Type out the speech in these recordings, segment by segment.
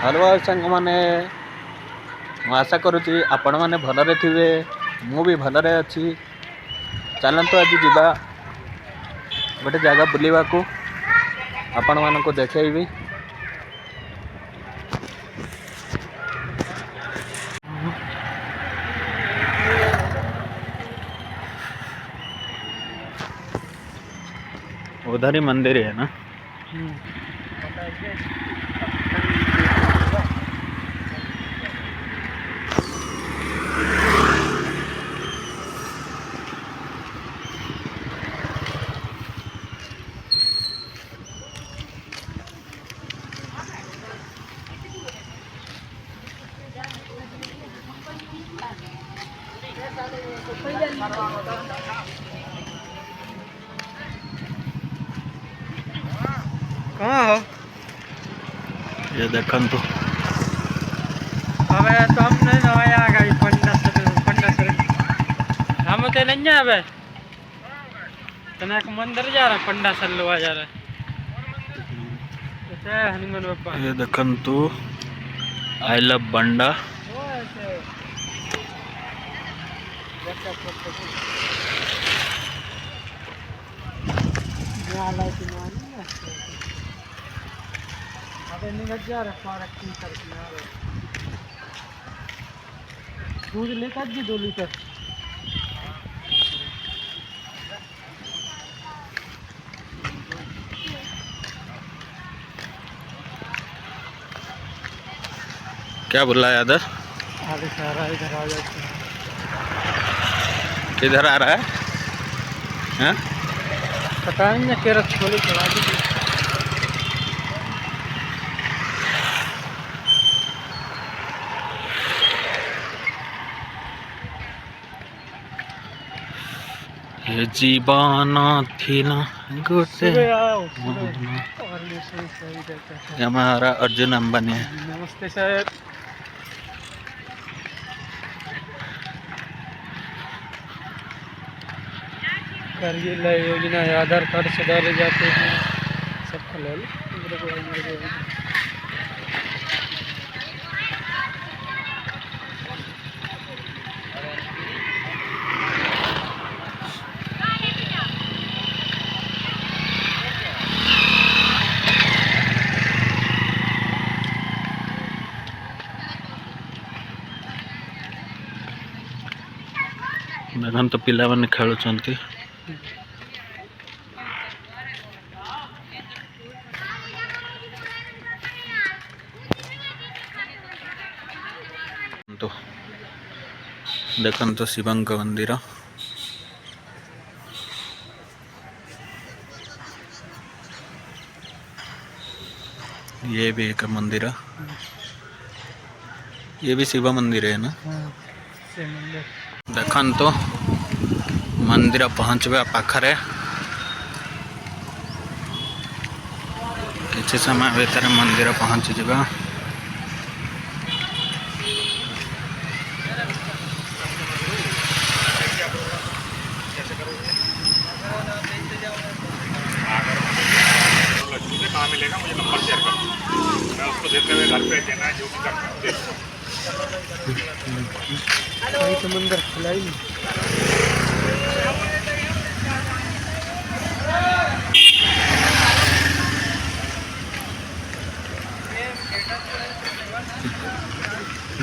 Hello सांग मैंने आशा करुँची आपण मैंने भलरे थे मु भी भलरे अच्छी चलतु आज जीवा गोटे जगह बुलवा को आपण मान को देखी उधर ही मंदिर है ना। कहाँ हो? ये देखन तो अबे तो हम नहीं नवाया गई पंडा सर हम तो नहीं जा अबे तना एक मंदिर जा रहा पंडा सर लोआ जा रहा है हनुमान बाबा। ये देखन तो आई लव बंडा दूध लेकर जी 2 लीटर। क्या बोला यादर आगे सारा इधर आ जाते हैं। किधर आ रहा है हैं? पता नहीं ना केरा छोले चढ़ा दीजिए। ये जीवाना थी ना गोटे ये हमारा अर्जुन अंबानी है। नमस्ते सर। करगिल योजना आधार कार्ड सुधारे जाते हैं सब खलल। देखन तो पिला माने खेलुचंती तो देखन तो शिवंग मंदिर ये भी एक मंदिर ये भी शिव मंदिर है ना। देखन तो मंदिर पहुँचवा पाखरे किसी समय भीतर मंदिर पहुँची जावा। कहाँ मिलेगा मुझे नंबर शेयर कर मैं उसको देते हुए घर पे देना है जो भी करना है तो मंदिर खुला ही नहीं।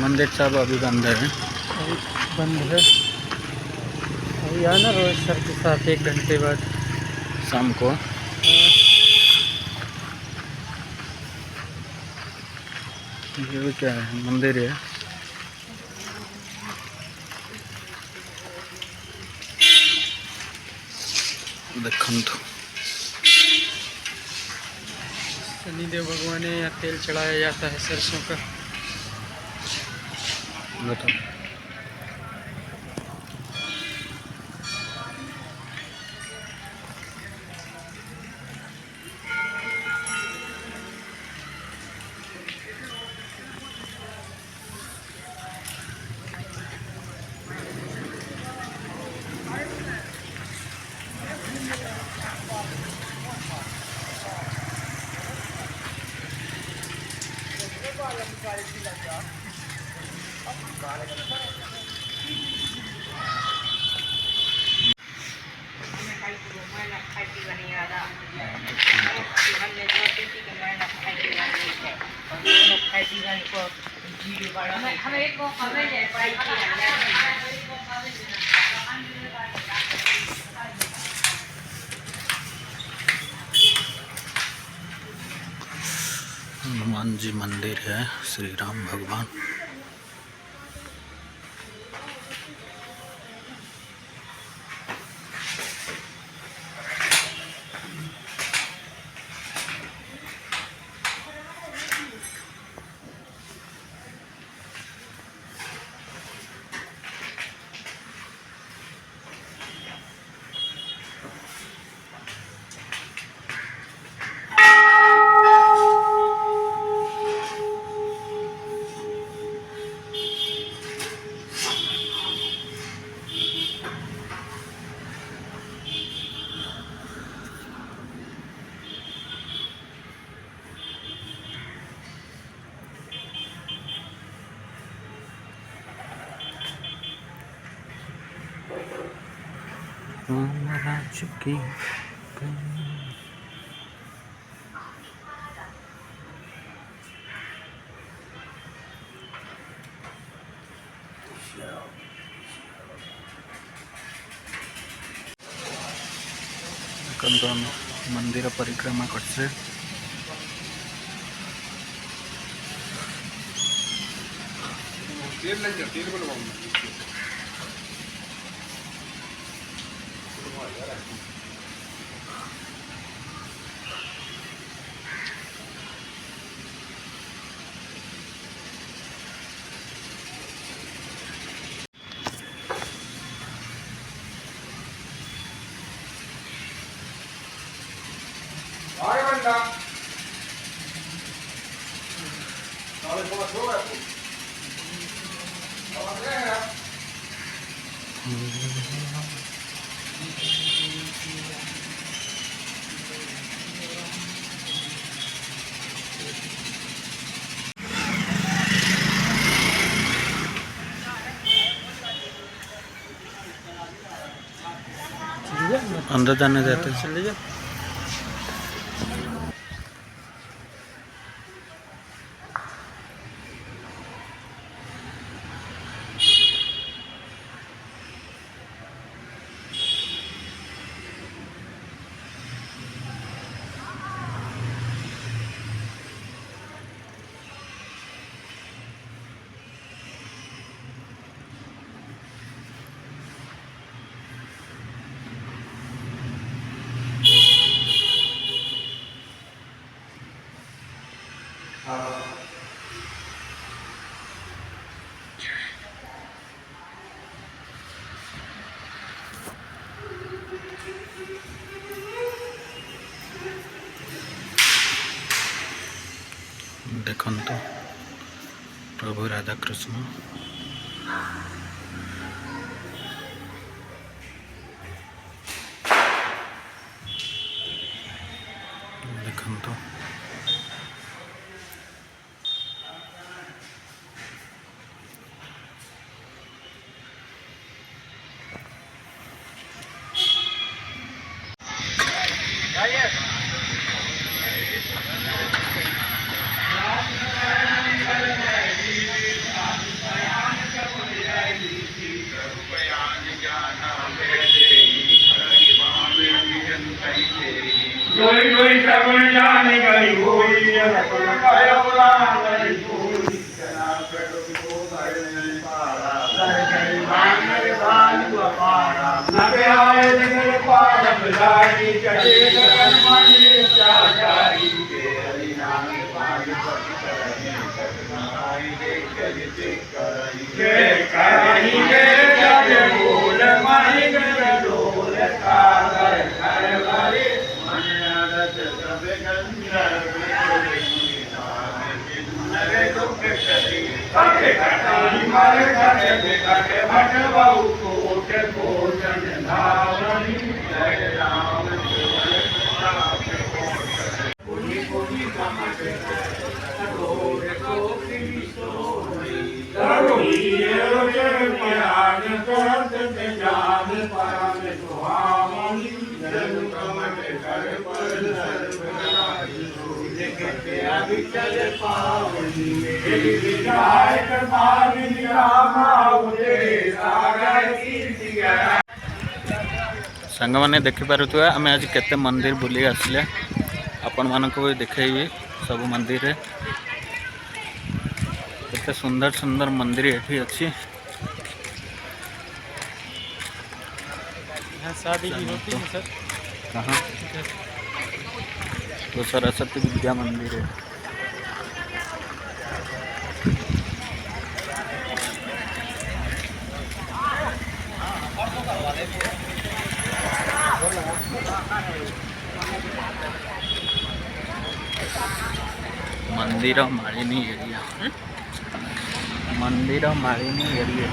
मंदिर सब अभी बंद है। बंद है अभी आना रोहित सर के साथ 1 घंटे बाद शाम को। ये भी क्या है मंदिर है। देखन तो शनिदेव भगवान ने यहाँ तेल चढ़ाया जाता है सरसों का। बताओ हनुमान जी मंदिर है, श्री राम भगवान। चुकी मंदिर परिक्रमा करछे। अंदर जाने देते हैं। चले जाओ। देखंतु प्रभु राधा कृष्ण देखंतु जोई जोई सगुन जान गई होई रतन काय बुलान गई होई जना पेटो को धरने पारा धर गई मांगल भानु अपारा लगे आए जगल पार बिलाड़ी चले गगन मानी चाचारी के हरि नाम पार पति करनी सतनाई देख जिते करई के करई के जग बोल माही गल डोल सागर घर वाले राम सांग मैंने देखिपे आम आज केते मंदिर बुली आसिले आपण मानक भी देखेबी सब मंदिर केते सुंदर सुंदर मंदिर एठी अच्छी। यहाँ शादी भी होती है सर। कहाँ तो सरस्वती विद्या मंदिर है। मंदिर मालिनी एरिया, मंदिर मालिनी एरिया।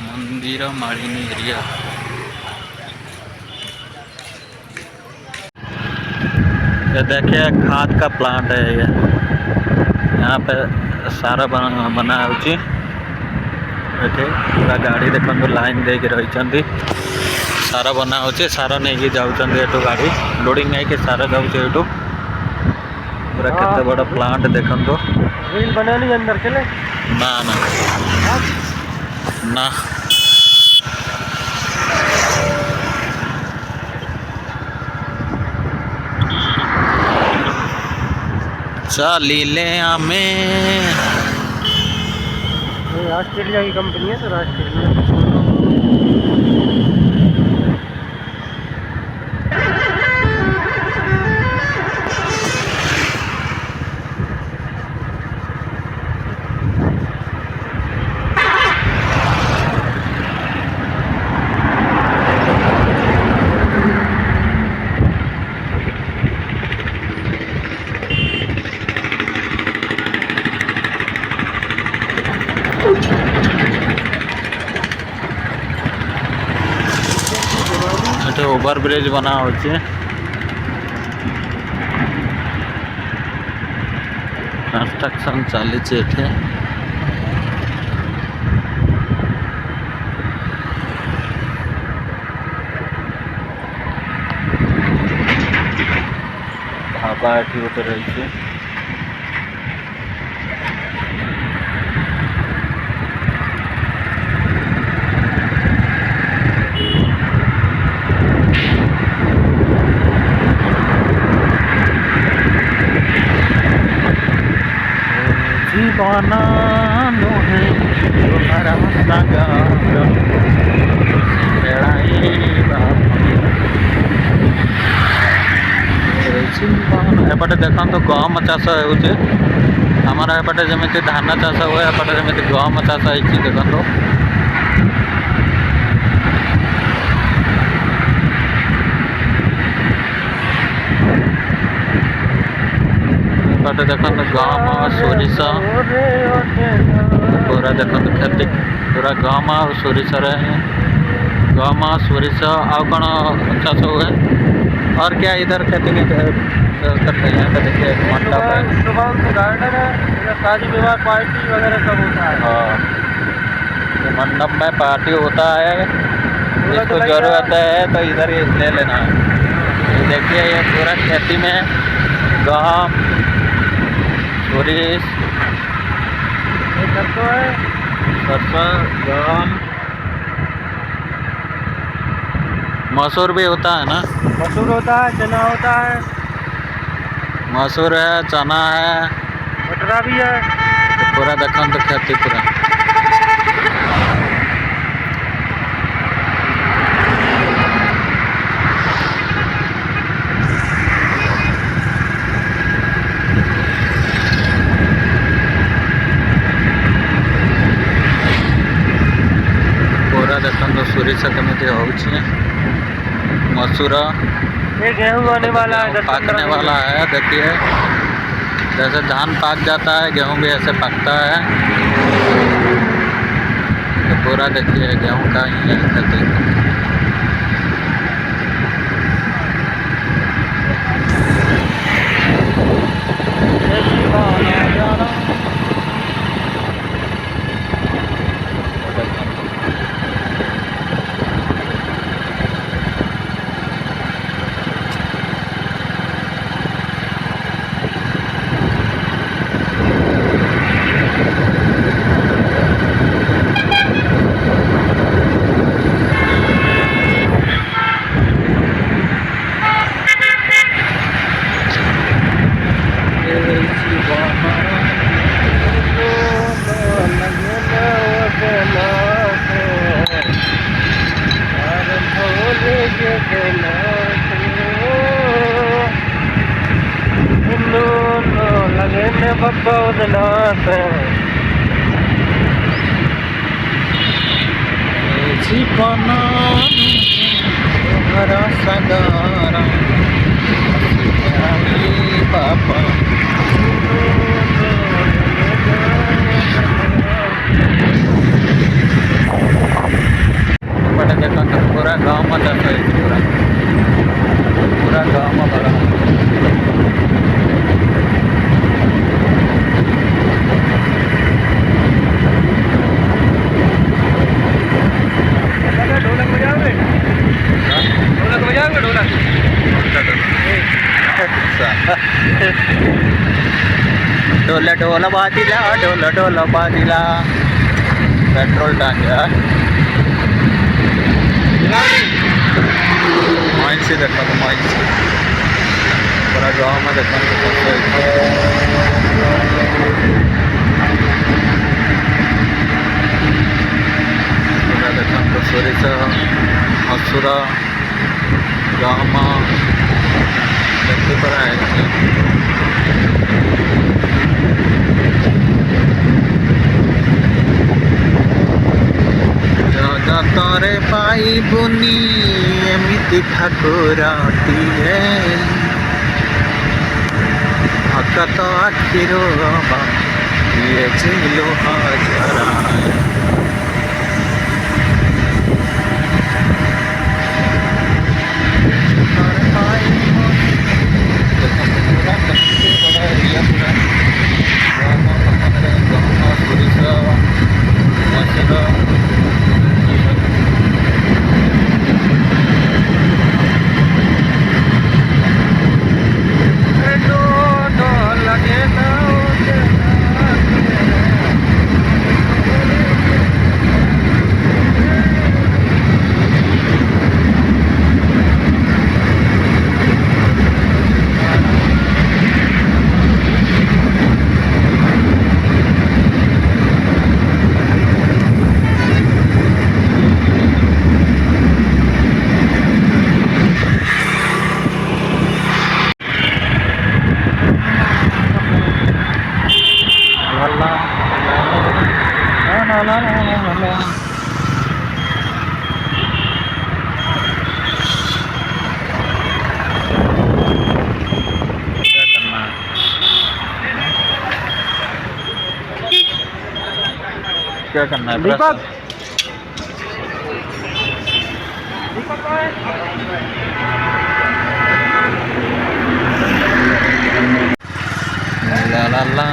मंदिर मालिनी एरिया। ये देखिए खाद का प्लांट है ये, यहाँ पे सारा बना होची। पूरा गाड़ी देखो लाइन दे रही सारा बना होची, सारा नहीं जाऊँ एटू गाड़ी लोडिंग नहीं कि सारा जाऊँ एटू पूरा केते बड़ा प्लांट देखो। रील बनानी अंदर चले ना ना ना चालीले हमें। ऑस्ट्रेलिया की कंपनी है सर, ऑस्ट्रेलिया। ओवर ब्रिज बना होचे, कंस्ट्रक्शन चली एठे। ढाबा एठी गोटे रही। दीवाना है तुम्हारा सागर एपटे देखो तो गहम चाष होमर एपटे जमी धान चाष हुए एपटे जमी गहम चाष होती देखो। एपटे देखो गहम सोरिष पूरा देखो खेती पूरा गहम सोरिष गहम सोरिष आउ कौन चाष हुए और क्या इधर खेती नहीं करते हैं। यहाँ पे देखिए मंडप है, गार्डन है, शादी विवाह पार्टी वगैरह सब होता है। हाँ ये मंडप में पार्टी होता है, जिसको जरूरत है तो इधर ही ले लेना है। ये देखिए ये पूरा खेती में गहम सोरिष सरसों है, सरसों गहम मसूर भी होता है ना, मसूर होता है, चना होता है, मसूर है, चना है, बटरा भी है। तो पूरा देखो तो खेती पूरा देखो तो सोरिष केमी हो मसूर ये गेहूँ आने वाला है, पकने वाला है। देखिए जैसे धान पक जाता है गेहूँ भी ऐसे पकता है। पूरा देखिए गेहूँ का ही है खेती। बब्बा उदनाथ जीवना हरा सगारा बाबा बट देखो तो पूरा गाँव में दस है पूरा गाँव में बड़ा ढोलक बजाओगे ढोलक ढोल ढोल बाजिला ढोल ढोल बाजिला पेट्रोल टांग्या माइंड देखा तो माइंड से पूरा गाँव में देखा पूरा देखा तो सोरीचा मसूरा गाँव में देखते पर तारे पाई बुनी एमिति ठाकुराटीए हकत आखिरो ये जिलो हाजरा क्या करना है दीपक ला ला ला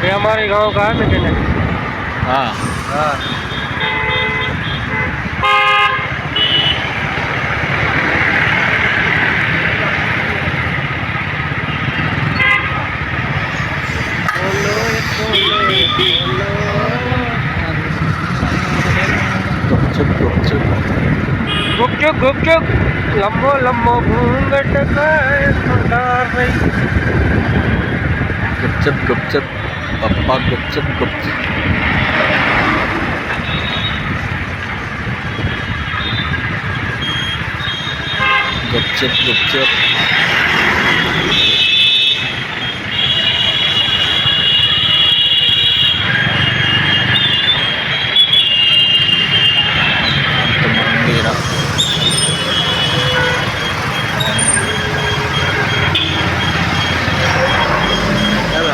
ये हमारे गांव का है मैकेनिक। हाँ हाँ गुपचुप लम्बो लम्बो घूंघट का डार रही गुपचुप पप्पा गुपचुप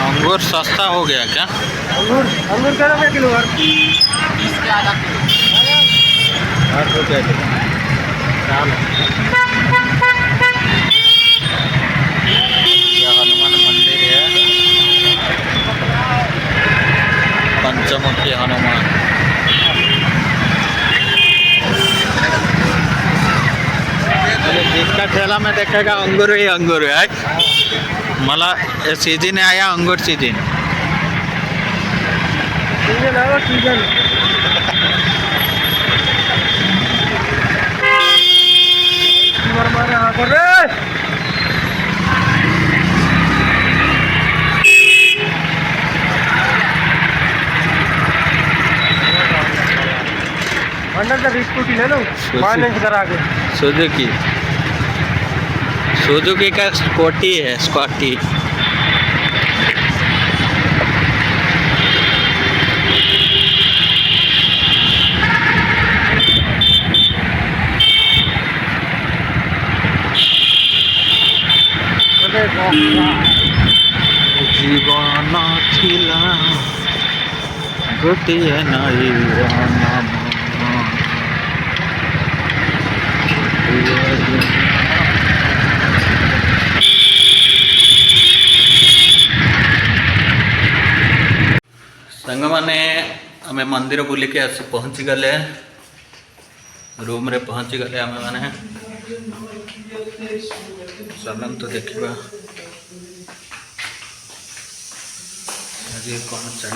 अंगूर सस्ता हो गया क्या? अंगूर अंगूर क्या रुपये किलो और 8 रुपये किलो। ये हनुमान मंदिर है, पंचमुखी हनुमान। जिसका ठेला में देखेगा अंगूर ही अंगूर है। मला सीजन आया अंगूर सीजन। सीजन है वो सीजन मारे हाँ कर रे अंडर का स्कूटी ले लो फाइनेंस करा के सुजुकी, सुजुकी का स्कॉटी है, स्कॉटी। जीवन थिला गोटिए नाई नाम संग माने आमे मंदिर बुलिके आसी पहुँची गले, रूम रे पहुँची गले आमे माने। चलन्तु देखिबा आज कौन चल